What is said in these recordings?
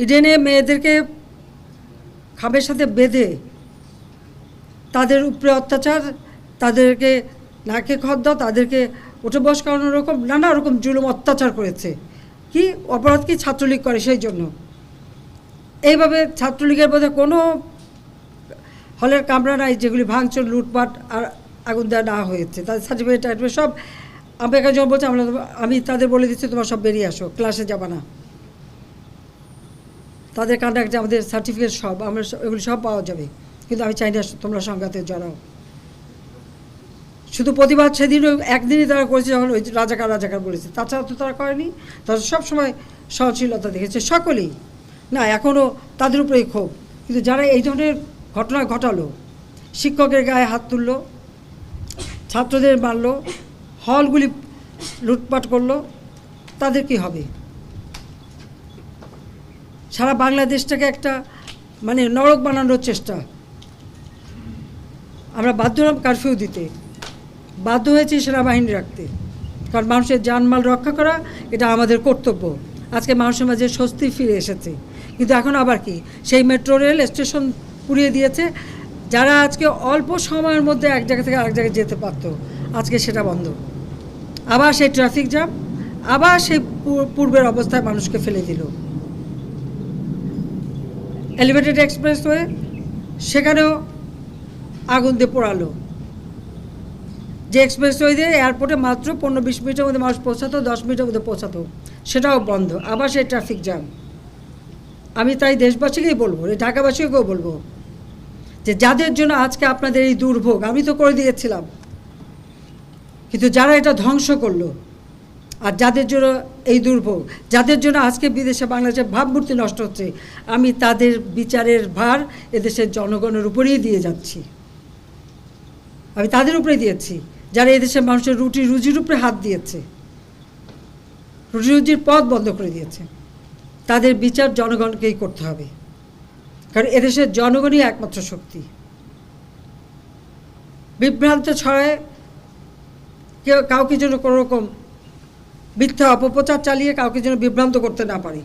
ইডেনে মেয়েদেরকে খামের সাথে বেঁধে তাদের উপরে অত্যাচার, তাদেরকে নাকে খদ্দা, তাদেরকে উঠে বস করানোর রকম নানা রকম জুলুম অত্যাচার করেছে। কি অপরাধ কি ছাত্রলীগ করে সেই জন্য। এইভাবে ছাত্রলীগের মধ্যে কোনো হলের কামরা নাই যেগুলি ভাঙচুর, লুটপাট আর আগুন দেওয়া না হয়েছে। তাদের সার্টিফিকেট সব আমি যখন বলছি আমি তাদের বলে দিচ্ছি তোমার সব বেরিয়ে আসো, ক্লাসে যাবা না। তাদের কন্ডাক্টে আমাদের সার্টিফিকেট সব আমরা এগুলি সব পাওয়া যাবে, কিন্তু আমি চাই না তোমরা সংঘাতে জড়াও। শুধু প্রতিবাদ সেদিনও একদিনই তারা করেছে যখন ওই রাজাকার বলেছে, তাছাড়া তো তারা করেনি। তারা সবসময় সহনশীলতা দেখেছে সকলেই। না এখনও তাদের উপরেই ক্ষোভ, কিন্তু যারা এই ধরনের ঘটনা ঘটালো, শিক্ষকের গায়ে হাত তুললো, ছাত্রদের মারলো, হলগুলি লুটপাট করলো, তাদের কি হবে? সারা বাংলাদেশটাকে একটা মানে নরক বানানোর চেষ্টা। আমরা বাধ্য হলাম কারফিউ দিতে, বাধ্য হয়েছি সেনাবাহিনী রাখতে, কারণ মানুষের জানমাল রক্ষা করা এটা আমাদের কর্তব্য। আজকে মানুষের মাঝে স্বস্তি ফিরে এসেছে, কিন্তু এখন আবার কি সেই মেট্রো রেল স্টেশন পুড়িয়ে দিয়েছে। যারা আজকে অল্প সময়ের মধ্যে এক জায়গা থেকে আরেক জায়গায় যেতে পারতো, আজকে সেটা বন্ধ। আবার সেই ট্রাফিক জ্যাম, আবার সেই পূর্বের অবস্থায় মানুষকে ফেলে দিল। এলিভেটেড এক্সপ্রেসওয়ে সেখানেও আগুন দিয়ে পোড়ালো। যে এক্সপ্রেসওয়ে দিয়ে এয়ারপোর্টে মাত্র 15-20 মিনিটের মধ্যে মানুষ পৌঁছাতো, 10 মিনিটের মধ্যে পৌঁছাতো, সেটাও বন্ধ। আবার সেই ট্রাফিক জ্যাম। আমি তাই দেশবাসীকেই বলবো, এই ঢাকাবাসীকেও বলবো যে যাদের জন্য আজকে আপনাদের এই দুর্ভোগ, আমি তো করে দিয়েছিলাম, কিন্তু যারা এটা ধ্বংস করলো আর যাদের জন্য এই দুর্ভোগ, যাদের জন্য আজকে বিদেশে বাংলাদেশের ভাবমূর্তি নষ্ট হচ্ছে, আমি তাদের বিচারের ভার এদেশের জনগণের উপরেই দিয়ে যাচ্ছি। আমি তাদের উপরে দিয়েছি যারা এদেশের মানুষের রুজির উপরে হাত দিয়েছে, রুজির পথ বন্ধ করে দিয়েছে। তাদের বিচার জনগণকেই করতে হবে, কারণ এদেশের জনগণই একমাত্র শক্তি। বিভ্রান্ত ছড়ায় কাউকে যেন কোনো রকম মিথ্যা অপপ্রচার চালিয়ে কাউকে যেন বিভ্রান্ত করতে না পারে।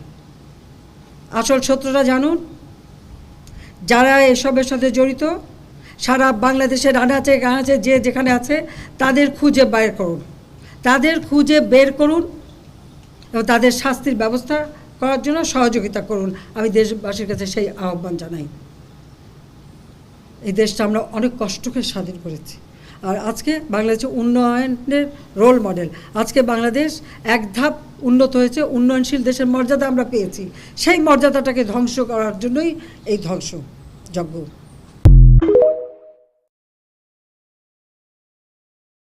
আসল সত্যটা জানুন, যারা এসবের সাথে জড়িত সারা বাংলাদেশের আনাচে গানাচে যে যেখানে আছে তাদের খুঁজে বের করুন, তাদের খুঁজে বের করুন এবং তাদের শাস্তির ব্যবস্থা করার জন্য সহযোগিতা করুন। আমি দেশবাসীর কাছে সেই আহ্বান জানাই। এই দেশটা আমরা অনেক কষ্টকে স্বাধীন করেছি, আর আজকে বাংলাদেশের উন্নয়নের রোল মডেল। আজকে বাংলাদেশ এক ধাপ উন্নত হয়েছে, উন্নয়নশীল দেশের মর্যাদা আমরা পেয়েছি। সেই মর্যাদাটাকে ধ্বংস করার জন্যই এই ধ্বংস যজ্ঞ।